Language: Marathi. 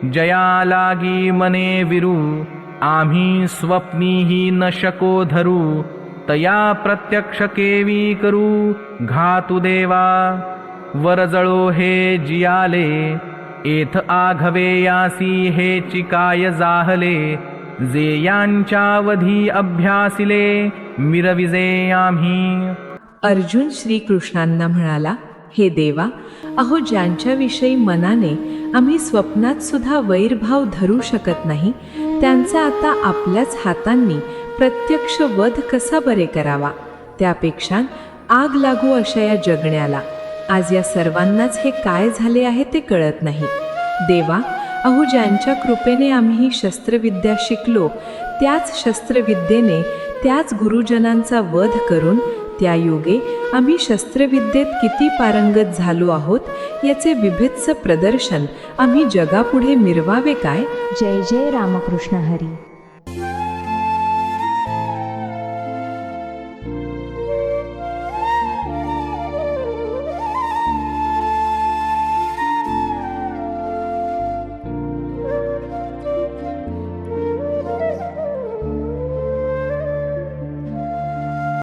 जया लागी मने विरू, आम्ही स्वप्नीही न शको धरू, तया प्रत्यक्ष केवी करू घातु देवा। वरजळो हे जियाले, एथ आघवे यासी हे चिकाय जाहले, जे यांच्यावधी अभ्यासिले मिरविजे आम्ही। अर्जुन श्रीकृष्णांना म्हणाला, हे देवा, अहो ज्यांच्याविषयी मनाने आम्ही स्वप्नात सुद्धा वैरभाव धरू शकत नाही, त्यांचा आता आपल्याच हातांनी प्रत्यक्ष वध कसा बरे करावा। त्यापेक्षा आग लागू अशा या जगण्याला आज या सर्वांनाच हे काय झाले आहे ते कळत नाही। देवा, अहो ज्यांच्या कृपेने आम्ही ही शस्त्रविद्या शिकलो, त्याच शस्त्रविद्येने त्याच गुरुजनांचा वध करून त्या युगे आम्ही शस्त्रविद्येत किती पारंगत झालो आहोत याचे विभित्स प्रदर्शन आम्ही जगापुढे मिरवावे काय। जय जय रामकृष्ण हरी।